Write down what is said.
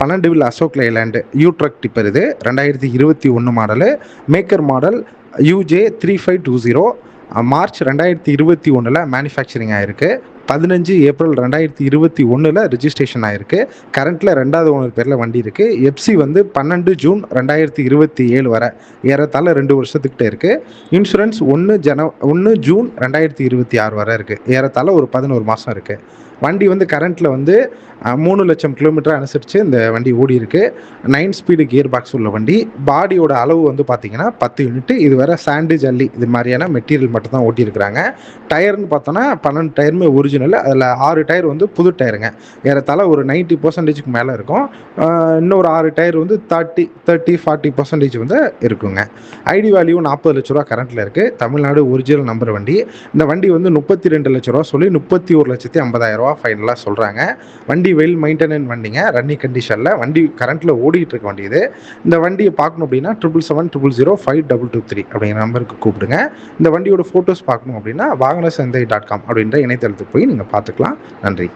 12 wheel Ashok Leyland யூட்ரக் tipper இது 2021 model. Maker model UJ3520. March 2021 manufacturing ஆயிருக்கு. 15 April 2021 registration ஆயிருக்கு. கரண்ட்ல 2வது ஓனர் பேர்ல வண்டி இருக்கு. எஃப்சி வந்து 12 ஜூன் 2027 வரை, ஏறத்தாழ 2 வருஷத்துக்கிட்ட இருக்கு. இன்சூரன்ஸ் 1 ஜூன் 2026 வரை இருக்கு. ஏறத்தாழ ஒரு 11 மாசம் இருக்கு. வண்டி வந்து கரண்ட்ல வந்து 3 லட்சம் கிலோமீட்டர் அனுசரித்து இந்த வண்டி ஓடி இருக்கு. 9 ஸ்பீடு கியர் பாக்ஸ் உள்ள வண்டி. பாடியோட அளவு வந்து பார்த்தீங்கன்னா 10 யூனிட். இது வேற சாண்டு ஜல்லி இது மாதிரியான மெட்டீரியல் மட்டும் தான் ஓட்டியிருக்கிறாங்க. டயர்னு பார்த்தோன்னா 12 டயருமே ஒரிஜினல். அதில் 6 டயர் வந்து புது டயருங்க. ஏறத்தாழ ஒரு 90% மேலே இருக்கும். இன்னொரு 6 டயர் வந்து 30-40% வந்து இருக்குங்க. ஐடி வேல்யூ 40 லட்ச ரூபா கரண்ட்ல இருக்கு. தமிழ்நாடு ஒரிஜினல் நம்பர் வண்டி. இந்த வண்டி வந்து 32 லட்ச ரூபா சொல்லி 31,50,000 ரூபா ஃபைனலாக சொல்கிறாங்க. வண்டி வெல் மெயின்டெனன்ஸ் வண்டிங்க, ரன்னிங் கண்டிஷனில் வண்டி கரண்ட்டில் ஓடிட்டு இருக்க வண்டி இது. இந்த வண்டியை பார்க்கணும் அப்படின்னா 777005223 அப்படிங்கிற நம்பருக்கு கூப்பிடுங்க. இந்த வண்டியோட ஃபோட்டோஸ் பார்க்கணும் அப்படின்னா வாகனசந்தை.com அப்படின்ற இணையதளத்துக்கு போய் நீங்கள் பார்த்துக்கலாம். நன்றி.